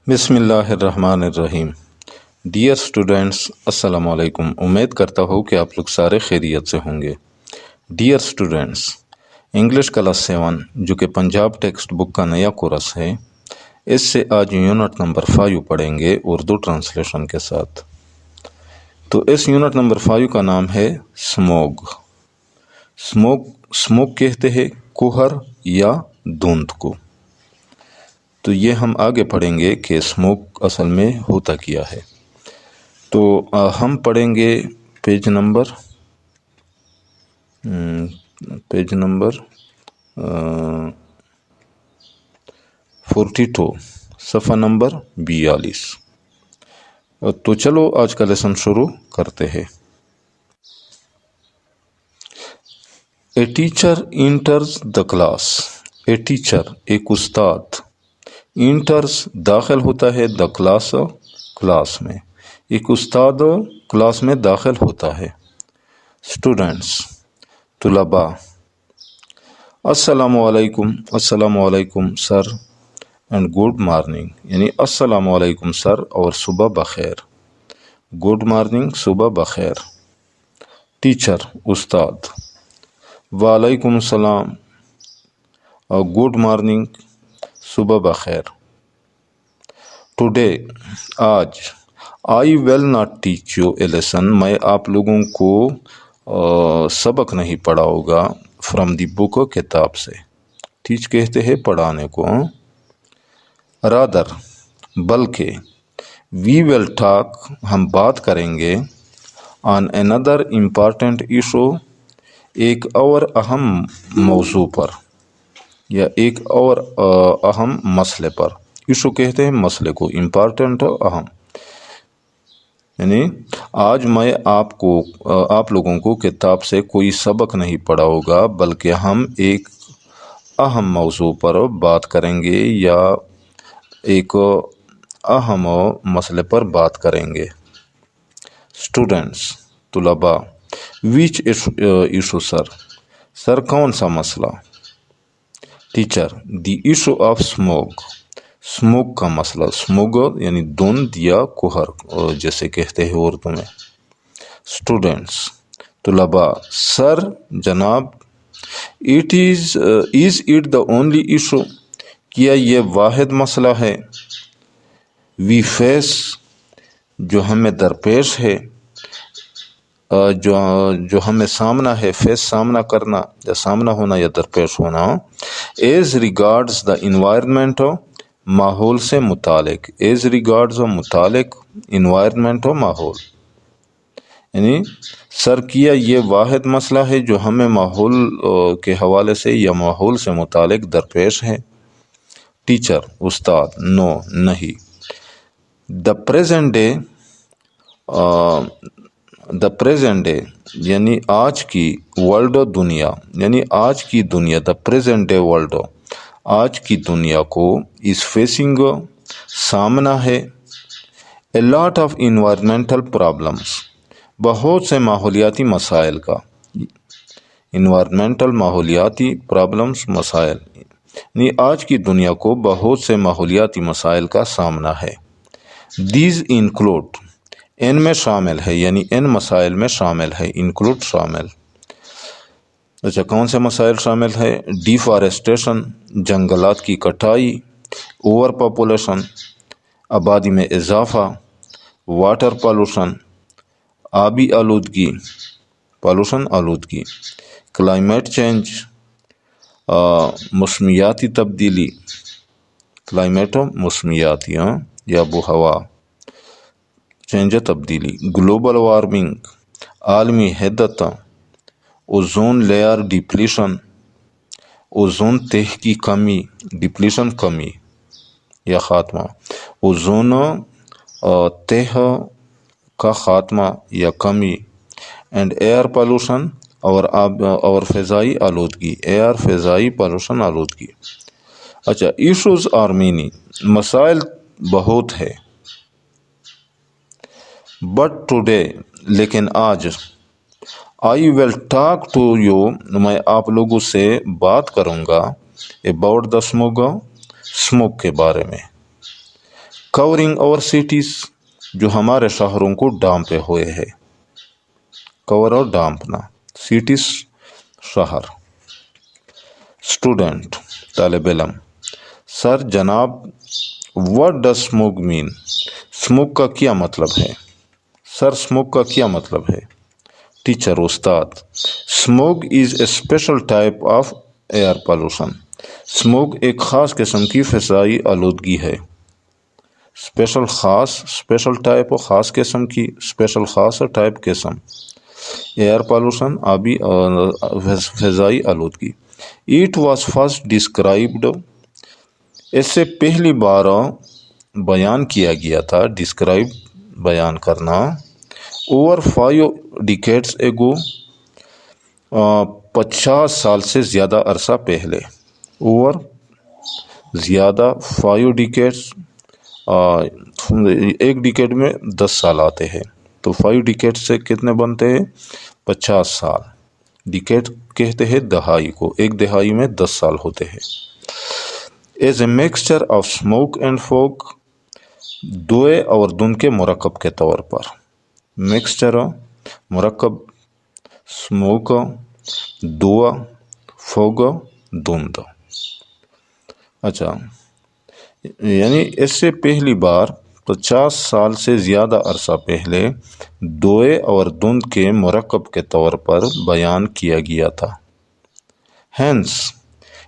بسم اللہ الرحمن الرحیم۔ ڈیئر اسٹوڈینٹس، السلام علیکم۔ امید کرتا ہوں کہ آپ لوگ سارے خیریت سے ہوں گے۔ ڈیئر اسٹوڈینٹس، انگلش کلاس 7 جو کہ پنجاب ٹیکسٹ بک کا نیا کورس ہے، اس سے آج یونٹ نمبر 5 پڑھیں گے اردو ٹرانسلیشن کے ساتھ۔ تو اس یونٹ نمبر 5 کا نام ہے سموگ۔ سموگ کہتے ہیں کوہر یا دھند کو۔ تو یہ ہم آگے پڑھیں گے کہ اسموک اصل میں ہوتا کیا ہے۔ تو ہم پڑھیں گے پیج نمبر 42، صفحہ نمبر 42۔ تو چلو آج کا لیسن شروع کرتے ہیں۔ A teacher enters the class. A teacher ایک استاد، انٹرز داخل ہوتا ہے، دا کلاس کلاس میں، ایک استاد کلاس میں داخل ہوتا ہے۔ اسٹوڈنٹس طلباء، السلام علیکم، السلام علیکم سر اینڈ گڈ مارننگ، یعنی السلام علیکم سر اور صبح بخیر، گڈ مارننگ صبح بخیر۔ ٹیچر استاد، وعلیکم السلام اور گڈ مارننگ صبح بخیر۔ ٹوڈے آج، I will not teach you a lesson, میں آپ لوگوں کو سبق نہیں پڑھاؤں گا، فرام دی بک کتاب سے۔ ٹیچ کہتے ہیں پڑھانے کو۔ رادر بلکہ، وی ول ٹاک ہم بات کریں گے، آن اندر امپارٹنٹ ایشو ایک اور اہم موضوع پر یا ایک اور اہم مسئلے پر۔ ایشو کہتے ہیں مسئلے کو، امپارٹنٹ اہم، یعنی آج میں آپ لوگوں کو کتاب سے کوئی سبق نہیں پڑھاؤں گا، بلکہ ہم ایک اہم موضوع پر بات کریں گے یا ایک اہم مسئلے پر بات کریں گے۔ اسٹوڈنٹس طلباء، وچ ایشو سر، سر کون سا مسئلہ؟ Teacher the issue of smog, smog کا مسئلہ، اسموگ یعنی دھند یا کوہر جیسے کہتے ہیں اردو میں۔ اسٹوڈنٹس طلباء، سر جناب، is it the only issue, کیا یہ واحد مسئلہ ہے؟ وی فیس، جو ہمیں درپیش ہے، جو ہمیں سامنا ہے، فیس سامنا کرنا یا سامنا ہونا یا درپیش ہونا، ایز ریگارڈز دا انوائرمنٹ، ماحول سے متعلق، ایز ریگارڈز متعلق انوائرمنٹ ماحول، یعنی سر کیا یہ واحد مسئلہ ہے جو ہمیں ماحول کے حوالے سے یا ماحول سے متعلق درپیش ہے؟ ٹیچر استاد، نو نہیں۔ دا پریزنٹ ڈے یعنی آج کی ورلڈ دنیا، یعنی آج کی دنیا، دا پریزنٹ ڈے ورلڈ آج کی دنیا کو، اس فیسنگ سامنا ہے، اے لاٹ آف انوائرمنٹل پرابلمس، بہت سے ماحولیاتی مسائل کا، انوائرمنٹل ماحولیاتی پرابلمس مسائل، یعنی آج کی دنیا کو بہت سے ماحولیاتی مسائل کا سامنا ہے۔ دیز انکلوڈ، ان میں شامل ہے، یعنی ان مسائل میں شامل ہے، انکلوڈ شامل۔ اچھا، کون سے مسائل شامل ہے؟ ڈیفارسٹیشن، جنگلات کی کٹائی، اوور پاپولیشن، آبادی میں اضافہ، واٹر پالوشن، آبی آلودگی، پالوشن آلودگی، کلائمیٹ چینج، موسمیاتی تبدیلی، کلائمیٹ موسمیاتی یا آب و ہوا چینج تبدیلی، گلوبل وارمنگ، عالمی حدت، اوزون لیئر ڈپلیشن، اوزون تہ کی کمی، ڈپلیشن کمی یا خاتمہ، اوزون تہ کا خاتمہ یا کمی، اینڈ ایئر پالوشن اور فضائی آلودگی، ایئر فضائی پالوشن آلودگی۔ اچھا، ایشوز آر مینی، مسائل بہت ہے، بٹ ٹوڈے لیکن آج، I will talk to you میں آپ لوگوں سے بات کروں گا، اباؤٹ دا اسموگ، اسموگ کے بارے میں۔ کورنگ اور سٹیز، جو ہمارے شہروں کو ڈانپے ہوئے ہے، کور اور ڈانپنا، سٹیز شہر۔ اسٹوڈنٹ طالب علم: سر جناب، what does smog mean? Smog کا کیا مطلب ہے؟ سر اسموک کا کیا مطلب ہے؟ ٹیچر استاد: smog is a special type of air pollution. Smog ایک خاص قسم کی فضائی آلودگی ہے۔ اسپیشل ٹائپ، خاص قسم کی، اسپیشل خاص ٹائپ قسم، ایئر پالوشن آبی فضائی آلودگی۔ اٹ واز فرسٹ ڈسکرائبڈ، اس سے پہلی بار بیان کیا گیا تھا، ڈسکرائب بیان کرنا، اوور 5 decades ago، 50 سال سے زیادہ عرصہ پہلے، اوور زیادہ 5 decades، ایک ڈیکیڈ میں 10 سال آتے ہیں، تو 5 decades سے کتنے بنتے ہیں؟ 50 سال۔ ڈیکیڈ کہتے ہیں دہائی کو، ایک دہائی میں 10 سال ہوتے ہیں۔ As a mixture of smoke and fog, دھوئے اور دھند کے مرکب کے طور پر، مکسچر مرکب، اسموک دھواں، فوگ دھند۔ اچھا، یعنی اس سے پہلی بار 50 سال سے زیادہ عرصہ پہلے دھوئے اور دھند کے مرکب کے طور پر بیان کیا گیا تھا۔ ہینس،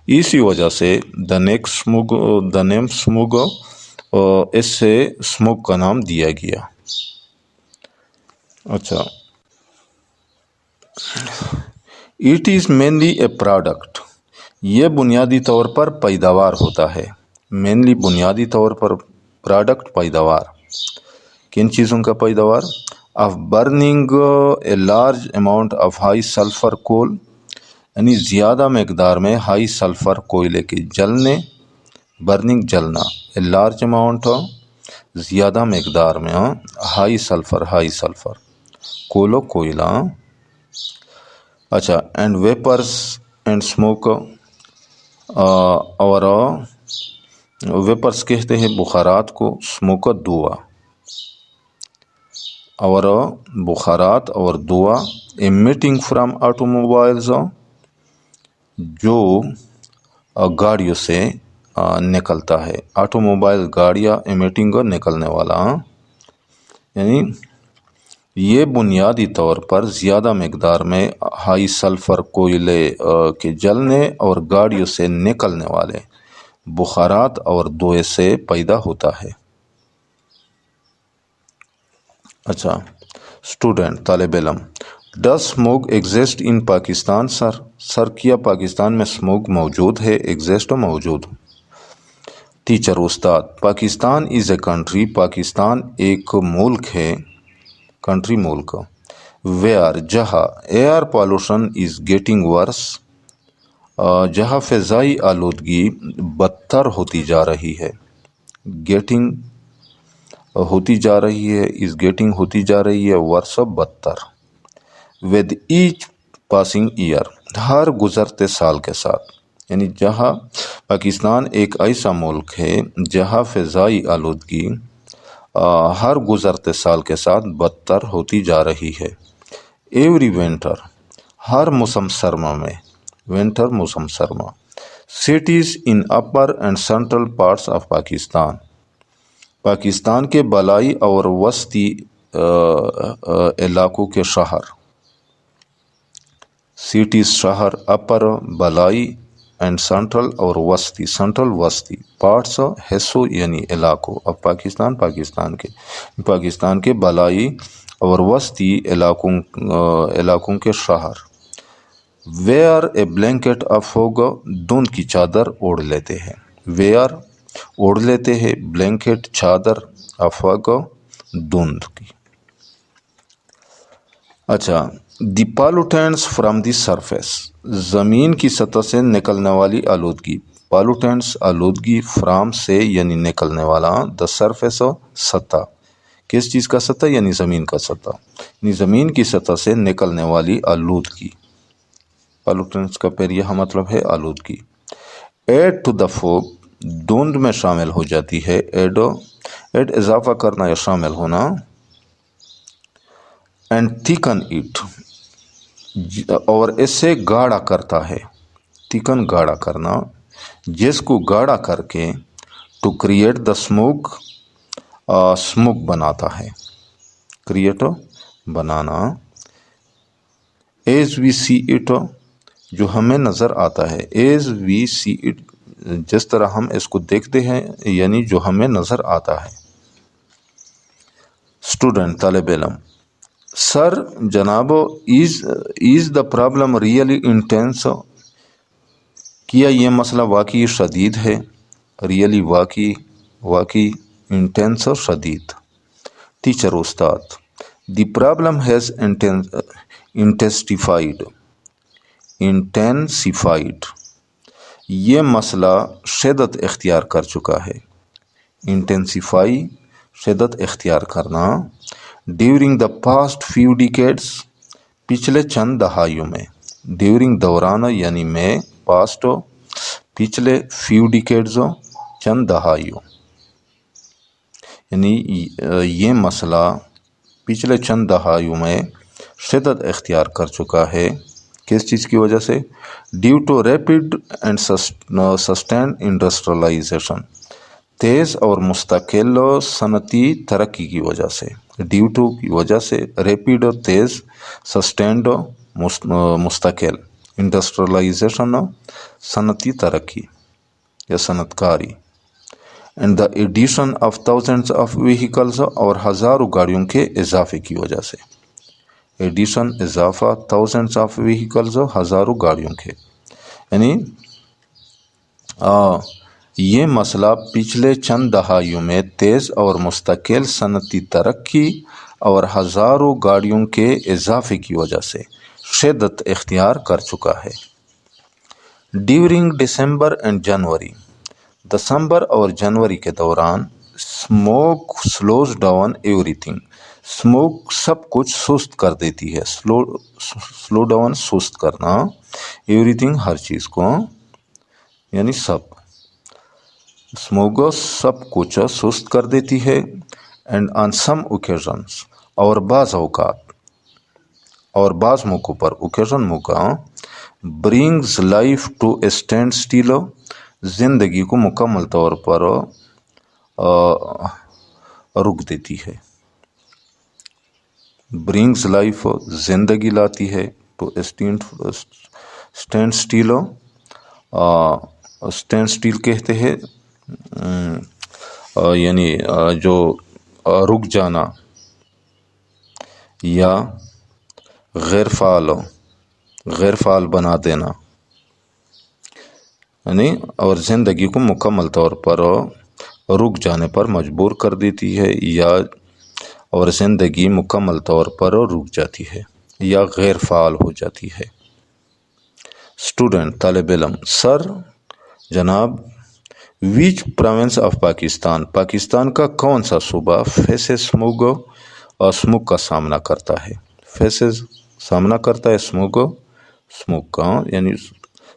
اسی وجہ سے دا نیم اسموگ، اس سے اسموگ کا نام دیا گیا۔ اچھا، it is mainly a product, یہ بنیادی طور پر پیداوار ہوتا ہے۔ مینلی بنیادی طور پر، پروڈکٹ پیداوار، کن چیزوں کا پیداوار؟ Of burning a large amount of high sulphur coal, یعنی زیادہ مقدار میں ہائی سلفر کوئلے کے جلنے، برننگ جلنا، اے لارج اماؤنٹ زیادہ مقدار میں، ہائی سلفر کولو کوئلہ۔ اچھا، اینڈ ویپرز اینڈ اسموک، اور ویپرز کہتے ہیں بخارات کو، اسموک دھواں، اور بخارات اور دھواں، ایمیٹنگ فرام آٹو موبائلز، جو گاڑیوں سے نکلتا ہے، آٹو موبائل گاڑیاں، ایمیٹنگ نکلنے والا، یعنی یہ بنیادی طور پر زیادہ مقدار میں ہائی سلفر کوئلے کے جلنے اور گاڑیوں سے نکلنے والے بخارات اور دھوئے سے پیدا ہوتا ہے۔ اچھا، اسٹوڈنٹ طالب علم: does smog exist in Pakistan? Sir کیا پاکستان میں اسموگ موجود ہے؟ ایگزسٹ موجود۔ ٹیچر استاد: پاکستان از اے کنٹری، پاکستان ایک ملک ہے، کنٹری ملک، ویئر جہاں ایئر پالوشن از گیٹنگ ورس، جہاں فضائی آلودگی بدتر ہوتی جا رہی ہے، گیٹنگ ہوتی جا رہی ہے، از گیٹنگ ہوتی جا رہی ہے، ورس بدتر، ود ایچ پاسنگ ایئر، ہر گزرتے سال کے ساتھ، یعنی جہاں پاکستان ایک ایسا ملک ہے جہاں فضائی آلودگی ہر گزرتے سال کے ساتھ بدتر ہوتی جا رہی ہے۔ ایوری ونٹر، ہر موسم سرما میں، ونٹر موسم سرما، cities in upper and central parts of Pakistan, Pakistan کے بالائی اور وسطی علاقوں کے شہر، سٹیز شہر، اپر بالائی، اینڈ سینٹرل اور وسطی، سینٹرل وسطی، پارٹس حصوں یعنی علاقوں، اب پاکستان کے بالائی اور وسطی علاقوں کے شہر، where a blanket of fog, دھند کی چادر اوڑھ لیتے ہیں، ویئر اوڑھ لیتے ہیں، بلینکٹ چادر، آف فوگ دھند کی۔ اچھا، دی پالوٹینٹس فرام دی سرفیس، زمین کی سطح سے نکلنے والی آلودگی، پالوٹینٹس آلودگی، فرام سے یعنی نکلنے والا، دا سرفیس سطح، کس چیز کا سطح؟ یعنی زمین کا سطح، یعنی زمین کی سطح سے نکلنے والی آلودگی، پالوٹینٹس کا پھر یہاں مطلب ہے آلودگی۔ ایڈ ٹو دا فوگ، دھند میں شامل ہو جاتی ہے، ایڈ ایڈ اضافہ کرنا یا شامل ہونا، اینڈ تھیکن اٹ اور اس سے گاڑھا کرتا ہے، تھیکن گاڑھا کرنا، جس کو گاڑھا کر کے to create the smog, smog بناتا ہے، کریٹ بنانا، ایز وی سی اٹ جو ہمیں نظر آتا ہے، ایز وی سی اٹ جس طرح ہم اس کو دیکھتے ہیں، یعنی جو ہمیں نظر آتا ہے۔ اسٹوڈنٹ طالب علم، سر جناب از دا پرابلم ریئلی انٹینس، کیا یہ مسئلہ واقعی شدید ہے، ریئلی واقعی انٹینس شدید۔ ٹیچر استاد، دی پرابلم ہیز انٹینسیفائڈ، یہ مسئلہ شدت اختیار کر چکا ہے، انٹینسیفائی شدت اختیار کرنا، during the past few decades, پچھلے چند دہائیوں میں، ڈیورنگ دوران یعنی میں، پاسٹ پچھلے، فیو ڈیکیڈز چند دہائیوں، یعنی یہ مسئلہ پچھلے چند دہائیوں میں شدت اختیار کر چکا ہے، کس چیز کی وجہ سے؟ Due to rapid and sustained industrialization, تیز اور مستقل صنعتی ترقی کی وجہ سے، ڈیو ٹو کی وجہ سے، ریپڈ تیز، سسٹینڈ مستقل، انڈسٹریلائزیشن صنعتی ترقی یا صنعت کاری، and the addition of thousands of vehicles, اور ہزاروں گاڑیوں کے اضافے کی وجہ سے، ایڈیشن اضافہ، تھاؤزینڈس آف وہیکلز ہزاروں گاڑیوں کے، یعنی یہ مسئلہ پچھلے چند دہائیوں میں تیز اور مستقل صنعتی ترقی اور ہزاروں گاڑیوں کے اضافے کی وجہ سے شدت اختیار کر چکا ہے۔ ڈیورنگ دسمبر اینڈ جنوری، دسمبر اور جنوری کے دوران، اسموک سلوز ڈاؤن ایوری تھنگ، اسموک سب کچھ سست کر دیتی ہے، سلو ڈاؤن سست کرنا، ایوری تھنگ ہر چیز کو، یعنی سب، اسموک سب کچھ سست کر دیتی ہے، اینڈ آن سم اوکیزنس، اور بعض اوقات اور بعض موقعوں پر، اوکیزن موقع، brings life to a standstill, زندگی کو مکمل طور پر رک دیتی ہے، برنگز لائف زندگی لاتی ہے، to standstill, standstill کہتے ہیں یعنی جو رک جانا یا غیر فعال بنا دینا، یعنی اور زندگی کو مکمل طور پر رک جانے پر مجبور کر دیتی ہے، یا اور زندگی مکمل طور پر رک جاتی ہے یا غیر فعال ہو جاتی ہے۔ اسٹوڈنٹ طالب علم، سر جناب ویچ پروونس آف پاکستان، پاکستان کا کون سا صوبہ فیسز اسموک کا سامنا کرتا ہے، فیسز سامنا کرتا ہے اسموک کا، یعنی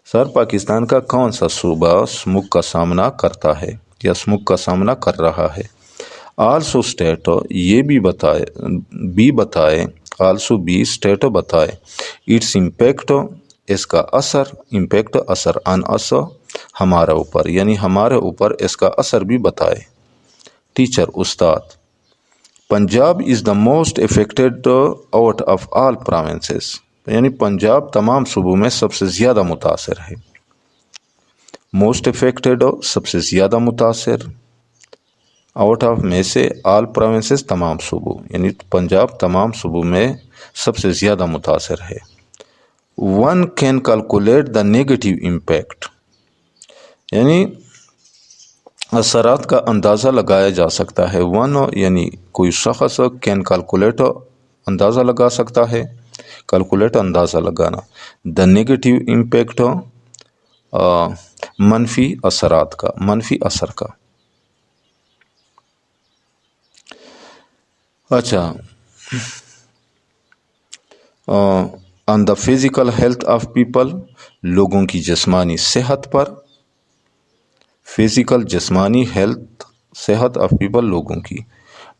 سر پاکستان کا کون سا صوبہ اسموک کا سامنا کرتا ہے یا اسموک کا سامنا کر رہا ہے؟ آلسو اسٹیٹ، یہ بھی بتائے، آلسو بھی اسٹیٹ بتائے، اٹس امپیکٹ، اس کا اثر، امپیکٹ اثر، آن اس ہمارے اوپر، یعنی ہمارے اوپر اس کا اثر بھی بتائے۔ ٹیچر استاد، Punjab is the most affected out of all provinces, یعنی پنجاب تمام صوبوں میں سب سے زیادہ متاثر ہے، موسٹ افیکٹڈ سب سے زیادہ متاثر، آؤٹ آف میں سے، آل پروونسز تمام صوبوں، یعنی پنجاب تمام صوبوں میں سب سے زیادہ متاثر ہے۔ One can calculate the negative impact, یعنی اثرات کا اندازہ لگایا جا سکتا ہے، ون یعنی کوئی شخص، کین کیلکولیٹ اندازہ لگا سکتا ہے، کیلکولیٹ اندازہ لگانا، دا نیگیٹو امپیکٹ منفی اثرات کا، منفی اثر کا۔ اچھا، on the physical health of people, لوگوں کی جسمانی صحت پر، فزیکل جسمانی ہیلتھ، صحت آف پیپل لوگوں کی،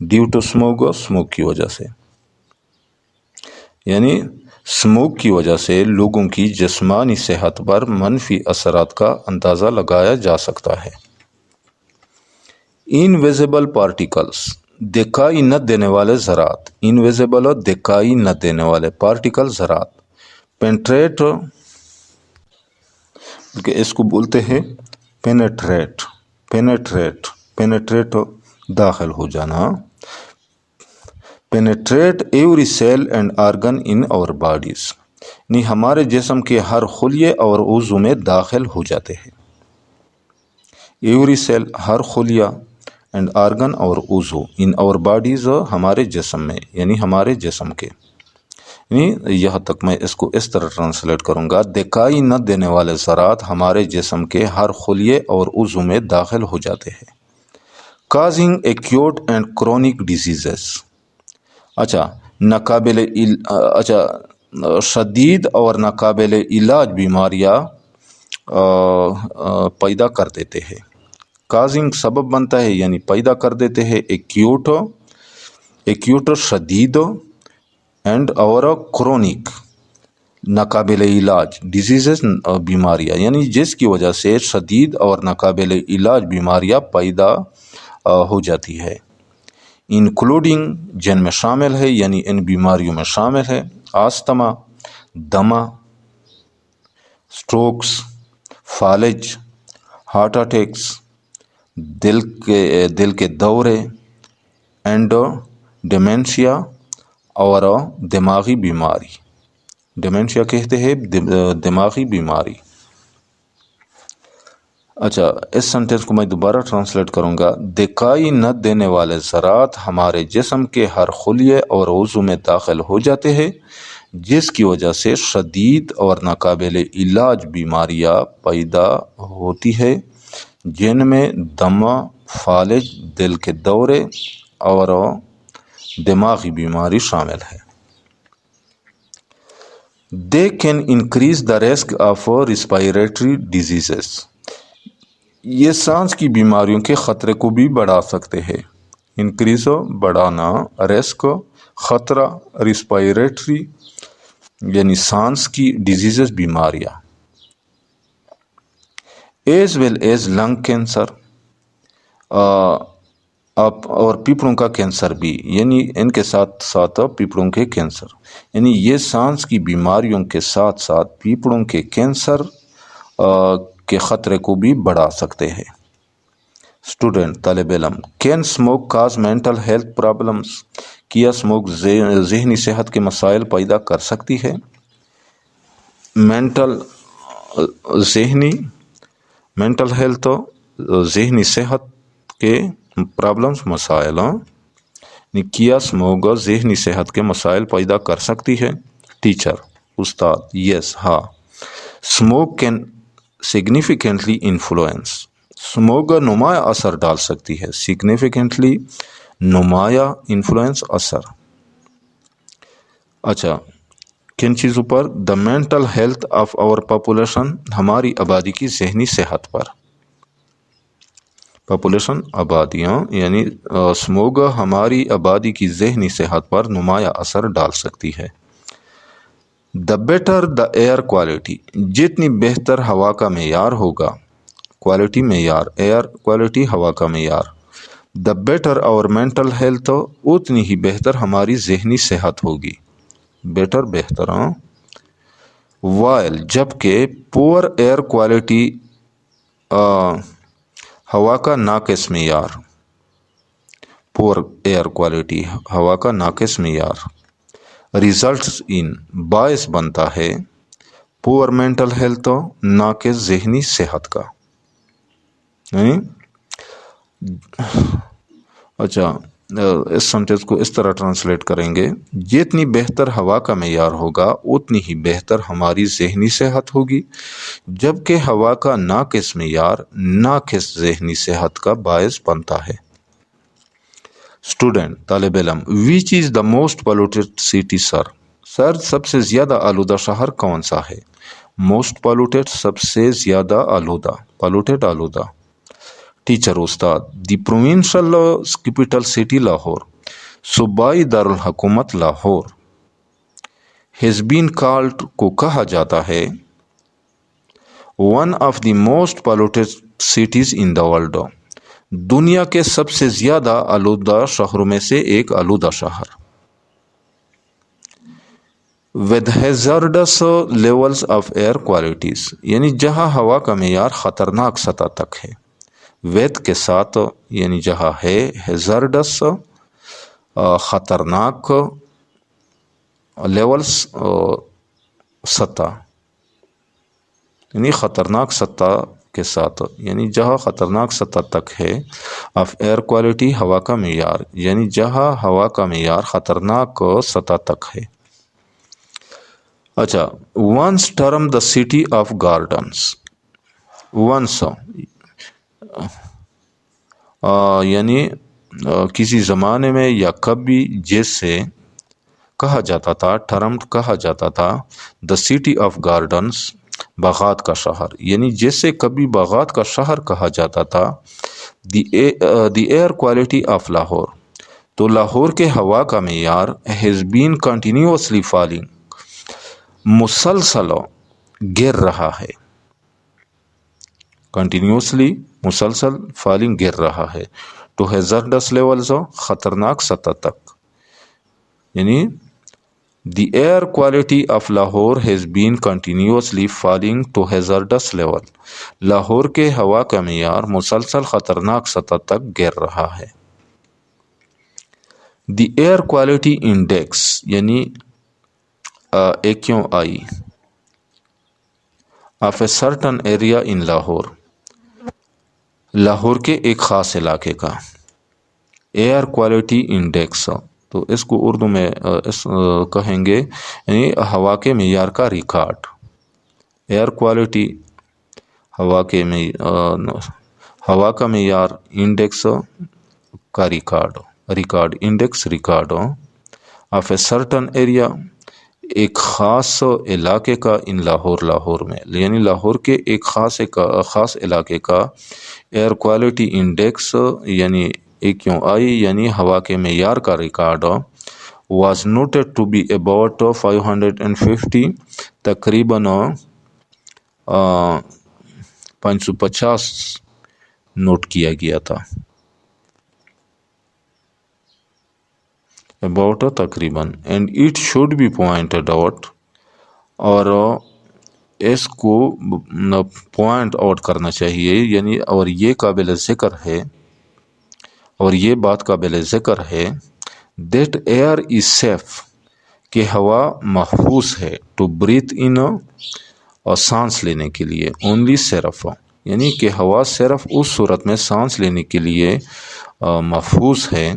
ڈیو ٹو اسموک کی وجہ سے، یعنی اسموک کی وجہ سے لوگوں کی جسمانی صحت پر منفی اثرات کا اندازہ لگایا جا سکتا ہے۔ انویزیبل پارٹیکلز، دکھائی نہ دینے والے ذرات، انویزیبل اور دکھائی نہ دینے والے، پارٹیکل ذرات، پینٹریٹ، اس کو بولتے ہیں پینیٹریٹ داخل ہو جانا، penetrate every cell and organ in our bodies, یعنی ہمارے جسم کے ہر خلیے اور عضو میں داخل ہو جاتے ہیں۔ ایوری سیل، ہر خلیہ، اینڈ آرگن اور عضو، ان اور باڈیز، ہمارے جسم میں، یعنی ہمارے جسم کے، یعنی یہاں تک میں اس کو اس طرح ٹرانسلیٹ کروں گا، دکھائی نہ دینے والے ذرات ہمارے جسم کے ہر خلیے اور عضو میں داخل ہو جاتے ہیں۔ Causing acute and chronic diseases, شدید اور ناقابل علاج بیماریاں پیدا کر دیتے ہیں۔ کازنگ سبب بنتا ہے، یعنی پیدا کر دیتے ہیں، ایکیوٹ شدید، اینڈ اور کرونک ناقابل علاج، ڈیزیزز بیماریاں، یعنی جس کی وجہ سے شدید اور ناقابل علاج بیماریاں پیدا ہو جاتی ہے۔ انکلوڈنگ، جن میں شامل ہے، یعنی ان بیماریوں میں شامل ہے، آستما، دمہ، سٹروکس، فالج، ہارٹ اٹیکس، دل کے دورے، اینڈ ڈیمینشیا اور دماغی بیماری، ڈیمینشیا کہتے ہیں دماغی بیماری۔ اس سنٹینس کو میں دوبارہ ٹرانسلیٹ کروں گا، دکھائی نہ دینے والے ذرات ہمارے جسم کے ہر خلیے اور عضو میں داخل ہو جاتے ہیں، جس کی وجہ سے شدید اور ناقابل علاج بیماریاں پیدا ہوتی ہے، جن میں دمہ، فالج، دل کے دورے اور دماغی بیماری شامل ہے۔ They can increase the risk of respiratory diseases، یہ سانس کی بیماریوں کے خطرے کو بھی بڑھا سکتے ہیں۔ انکریز، بڑھانا، رسک، خطرہ، ریسپائریٹری یعنی سانس کی، ڈیزیزز بیماریاں، as well as lung cancer, اور پیپڑوں کا کینسر بھی، یعنی ان کے ساتھ ساتھ پیپڑوں کے کینسر، یعنی یہ سانس کی بیماریوں کے ساتھ ساتھ پیپڑوں کے کینسر کے خطرے کو بھی بڑھا سکتے ہیں۔ اسٹوڈنٹ، طالب علم، can smoke cause mental health problems, کیا اسموک ذہنی صحت کے مسائل پیدا کر سکتی ہے؟ مینٹل ہیلتھ، ذہنی صحت کے پرابلمس، مسائل، کیا اسموک ذہنی صحت کے مسائل پیدا کر سکتی ہے؟ ٹیچر، استاد، یس، ہاں۔ Smoke can significantly influence, smoke نمایاں اثر ڈال سکتی ہے، سگنیفیکنٹلی، نمایاں، انفلوئنس، اثر۔ کن چیزوں پر؟ The mental health of our population, ہماری آبادی کی ذہنی صحت پر، پاپولیشن، آبادیاں، یعنی اسموگ ہماری آبادی کی ذہنی صحت پر نمایاں اثر ڈال سکتی ہے۔ The better the air quality, جتنی بہتر ہوا کا معیار ہوگا، کوالٹی معیار، ایئر کوالٹی ہوا کا معیار، دا بیٹر اور مینٹل ہیلتھ، اتنی ہی بہتر ہماری ذہنی صحت ہوگی، بیٹر، بہتر، وائل، جبکہ پور ایئر کوالٹی، ہوا کا ناقص معیار، پور ایئر کوالٹی، ہوا کا ناقص معیار، ریزلٹس ان، باعث بنتا ہے، پور مینٹل ہیلتھ، ناقص ذہنی صحت کا۔ اس سینٹینس کو اس طرح ٹرانسلیٹ کریں گے، جتنی بہتر ہوا کا معیار ہوگا اتنی ہی بہتر ہماری ذہنی صحت ہوگی، جبکہ ہوا کا ناقص معیار ناقص ذہنی صحت کا باعث بنتا ہے۔ اسٹوڈنٹ، طالب علم، وچ از دا موسٹ پولوٹیڈ سٹی سر، سب سے زیادہ آلودہ شہر کون سا ہے؟ موسٹ پولوٹیڈ، سب سے زیادہ آلودہ، پولوٹیڈ، آلودہ۔ ٹیچر استاد the provincial capital city Lahore, صوبائی دارالحکومت لاہور، ہیز بین کالڈ کو کہا جاتا ہے one of the most polluted cities in the world, دنیا کے سب سے زیادہ آلودہ شہروں میں سے ایک آلودہ شہر، with hazardous levels of air qualities, یعنی جہاں ہوا کا معیار خطرناک سطح تک ہے، ود کے ساتھ یعنی جہاں ہے، ہیزارڈس خطرناک، لیولز سطح یعنی خطرناک سطح کے ساتھ، یعنی جہاں خطرناک سطح تک ہے، آف ایئر کوالٹی ہوا کا معیار، یعنی جہاں ہوا کا معیار خطرناک سطح تک ہے۔ اچھا، once termed the city of gardens, once یعنی کسی زمانے میں یا کبھی جیسے کہا جاتا تھا، ٹرمڈ کہا جاتا تھا، دا سٹی آف گارڈنس باغات کا شہر، یعنی جیسے کبھی باغات کا شہر کہا جاتا تھا، دی ایئر کوالٹی آف لاہور، تو لاہور کے ہوا کا معیار ہیز بین کنٹینیوسلی فالنگ، مسلسل گر رہا ہے، کنٹینیوسلی مسلسل فالنگ گر رہا ہے، ٹو ہیزارڈس لیولز خطرناک سطح تک، یعنی the air quality of Lahore has been continuously falling to hazardous level, Lahore کے ہوا کا معیار مسلسل خطرناک سطح تک گر رہا ہے۔ دی ایئر کوالٹی انڈیکس یعنی AQI of a certain area in Lahore, Lahore کے ایک خاص علاقے کا ایئر کوالٹی انڈیکس، تو اس کو اردو میں کہیں گے یعنی ہوا کے معیار کا ریکارڈ، ایئر کوالٹی ہوا کا معیار، انڈیکس کا record index record of a certain area, ایک خاص علاقے کا، ان لاہور میں، یعنی لاہور کے ایک خاص علاقے کا ایئر کوالٹی انڈیکس یعنی AQI یعنی ہوا کے معیار کا record was noted to be about 550، تقریباً 550 نوٹ کیا گیا تھا، اباؤٹ تقریباً، and it should be pointed out, اور اس کو پوائنٹ آؤٹ کرنا چاہیے، یعنی اور یہ قابل ذکر ہے، اور یہ بات قابل ذکر ہے، دیٹ ایئر از سیف، کہ ہوا محفوظ ہے، ٹو بریتھ ان، اور سانس لینے کے لیے، اونلی صرف، یعنی کہ ہوا صرف اس صورت میں سانس لینے کے لیے محفوظ ہے،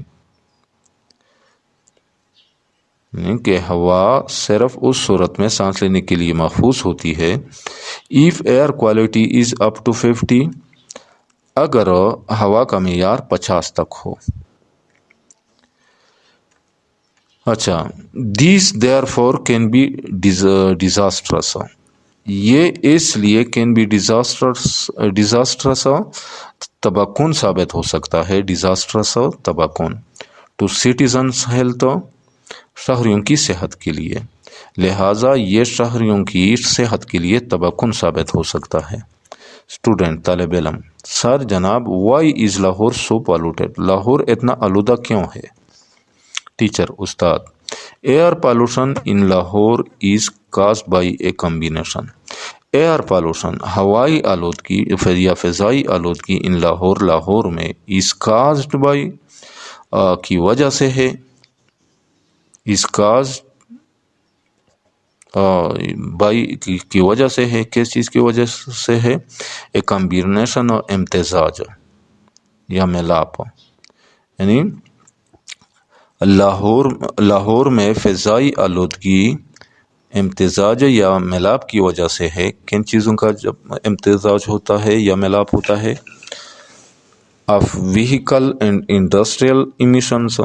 کہ ہوا صرف اس صورت میں سانس لینے کے لیے محفوظ ہوتی ہے، if air quality is up to 50، اگر ہوا کا معیار 50 تک ہو۔ اچھا، this therefore can be disastrous, یہ اس لیے کین بی ڈیزاسٹرس تباہ کن ثابت ہو سکتا ہے، ڈیزاسٹرس تباہ کن، ٹو سٹیزنس ہیلتھ، شہریوں کی صحت کے لیے، لہٰذا یہ شہریوں کی صحت کے لیے تباہ کن ثابت ہو سکتا ہے۔ اسٹوڈنٹ طالب علم، سر جناب، why is Lahore so polluted, Lahore اتنا آلودہ کیوں ہے؟ ٹیچر استاد air pollution in Lahore is caused by a combination, air pollution ہوائی آلودگی یا فضائی آلودگی ان لاہور میں از کازڈ بائی کی وجہ سے ہے، از کازڈ بائی کی وجہ سے ہے، کس چیز کی وجہ سے ہے؟ اے کمبینیشن اور امتزاج یا ملاپ، یعنی لاہور میں فضائی آلودگی امتزاج یا ملاپ کی وجہ سے ہے۔ کن چیزوں کا جب امتزاج ہوتا ہے یا ملاپ ہوتا ہے؟ Of vehicle and industrial emissions,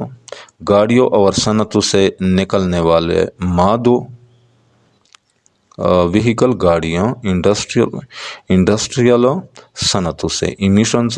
گاڑیوں اور صنعتوں سے نکلنے والے مادوں، ویہیکل گاڑیوں، انڈسٹریل صنعتوں سے، ایمیشنز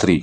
3,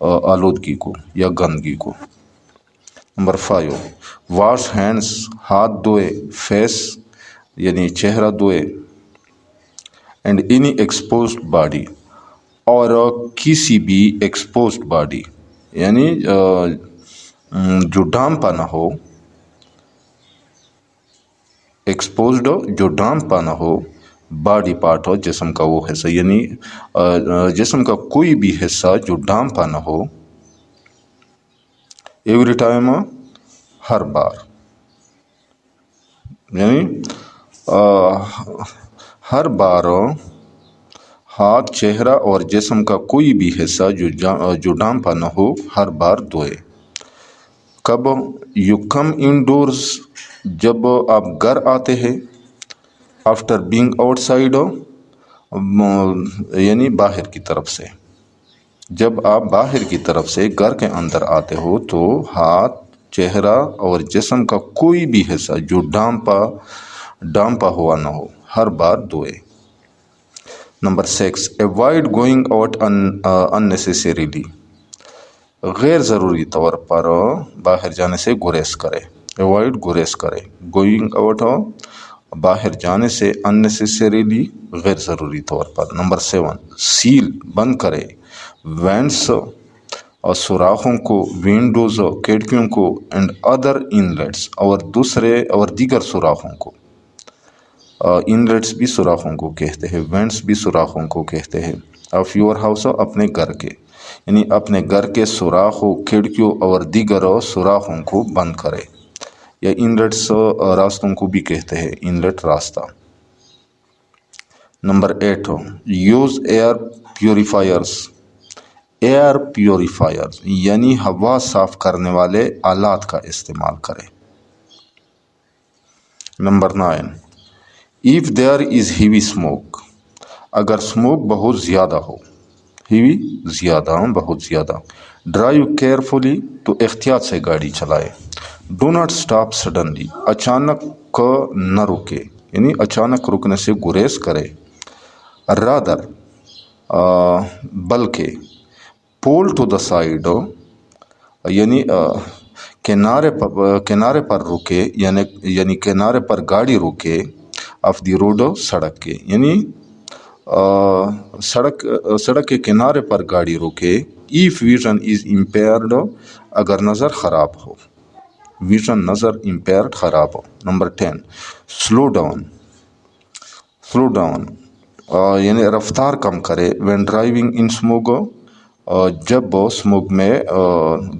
آلودگی کو یا گندگی کو۔ نمبر 5 واش ہینڈس، ہاتھ دھوئے، فیس یعنی چہرہ دھوئے، اینڈ اینی ایکسپوزڈ باڈی، اور کسی بھی ایکسپوزڈ باڈی یعنی جو ڈھانپا نہ ہو، ایکسپوزڈ جو ڈھانپا نہ ہو، باڈی پارٹ ہو جسم کا وہ حصہ، یعنی جسم کا کوئی بھی حصہ جو ڈھانپا نہ ہو، ایوری ٹائم ہر بار، یعنی ہر بار ہاتھ، چہرہ اور جسم کا کوئی بھی حصہ جو ڈھانپا نہ ہو ہر بار دھوئے۔ کب؟ یو کم ان ڈورز، جب آپ گھر آتے ہیں، آفٹر بینگ آؤٹ سائڈ یعنی باہر کی طرف سے، جب آپ باہر کی طرف سے گھر کے اندر آتے ہو تو ہاتھ، چہرہ اور جسم کا کوئی بھی حصہ جو ڈھانپا ہوا نہ ہو ہر بار دھوئے۔ Number 6 avoid going out unnecessarily، غیر ضروری طور پر باہر جانے سے گریز کرے، اوائڈ گریز کرے، گوئنگ آؤٹ باہر جانے سے، unnecessarily غیر ضروری طور پر۔ نمبر 7 سیل بند کرے، وینٹس سوراخوں کو، ونڈوز کھڑکیوں کو، اینڈ ادر انلیٹس اور دیگر سوراخوں کو۔ انلیٹس بھی سوراخوں کو کہتے ہیں، وینٹس بھی سوراخوں کو کہتے ہیں۔ آف یور ہاؤس اپنے گھر کے، یعنی اپنے گھر کے سوراخوں، کھڑکیوں اور دیگر سوراخوں کو بند کرے، یا انلیٹس راستوں کو بھی کہتے ہیں، انلیٹ راستہ۔ نمبر 8 یوز ایئر پیوریفائرز، ایئر پیوریفائرز یعنی ہوا صاف کرنے والے آلات کا استعمال کرے۔ Number 9 if there is heavy smoke، اگر اسموک بہت زیادہ ہو، ہیوی زیادہ، بہت زیادہ، ڈرائیو کیئرفلی تو احتیاط سے گاڑی چلائے، ڈو ناٹ اسٹاپ سڈنلی، اچانک نہ رکے، یعنی اچانک رکنے سے گریز کرے، رادر بلکہ، پول ٹو دا سائڈ یعنی کنارے پر رکے، یعنی کنارے پر گاڑی رکے، آف دی روڈ سڑک کے، یعنی سڑک کے کنارے پر گاڑی رکے، ایف ویژن از امپیئرڈ اگر نظر خراب ہو، ویژن نظر امپیئرڈ خراب ہو۔ نمبر 10 سلو ڈاؤن یعنی رفتار کم کرے، وین ڈرائیونگ ان اسموک، جب اسموک میں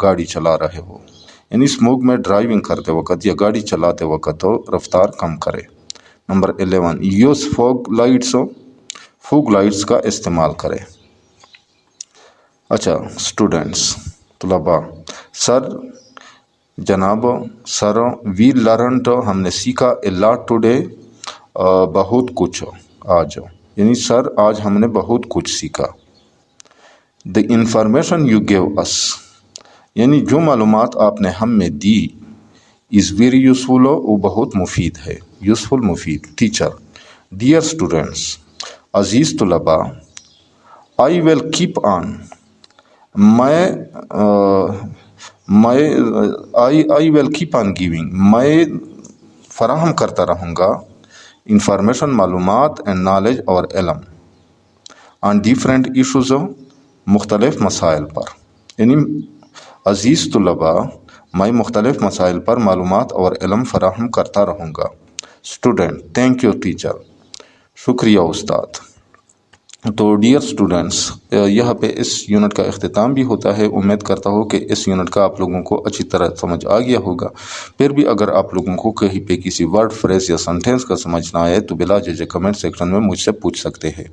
گاڑی چلا رہے ہو، یعنی اسموک میں ڈرائیونگ کرتے وقت یا گاڑی چلاتے وقت رفتار کم کرے۔ نمبر 11 یوز فوگ لائٹس کا استعمال کرے۔ اچھا اسٹوڈنٹس، طلباء، جناب سر، وی لرنٹ ہم نے سیکھا، اے لاٹ ٹوڈے بہت کچھ آج، یعنی سر آج ہم نے بہت کچھ سیکھا۔ The information you gave us, یعنی جو معلومات آپ نے ہم میں دی، از ویری یوزفل، وہ بہت مفید ہے، یوزفل مفید۔ ٹیچر ڈیئر اسٹوڈنٹس، عزیز طلباء، I will keep on, I will keep on giving, میں فراہم کرتا رہوں گا، انفارمیشن معلومات، اینڈ نالج اور علم، آن ڈیفرنٹ ایشوز مختلف مسائل پر، یعنی عزیز طلباء میں مختلف مسائل پر معلومات اور علم فراہم کرتا رہوں گا۔ اسٹوڈنٹ تھینک یو ٹیچر، شکریہ استاد۔ تو ڈیئر اسٹوڈنٹس، یہاں پہ اس یونٹ کا اختتام بھی ہوتا ہے۔ امید کرتا ہوں کہ اس یونٹ کا آپ لوگوں کو اچھی طرح سمجھ آ گیا ہوگا۔ پھر بھی اگر آپ لوگوں کو کہیں پہ کسی ورڈ، فریز یا سنٹینس کا سمجھ نہ آئے تو بلا جھجک کمنٹ سیکشن میں مجھ سے پوچھ سکتے ہیں۔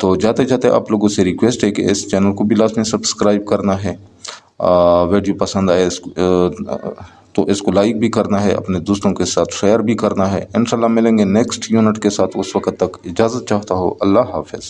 تو جاتے جاتے آپ لوگوں سے ریکویسٹ ہے کہ اس چینل کو بھی لازمی سبسکرائب کرنا ہے، ویڈیو پسند آئے تو اس کو لائک بھی کرنا ہے، اپنے دوستوں کے ساتھ شیئر بھی کرنا ہے۔ انشاءاللہ ملیں گے نیکسٹ یونٹ کے ساتھ، اس وقت تک اجازت چاہتا ہوں۔ اللہ حافظ۔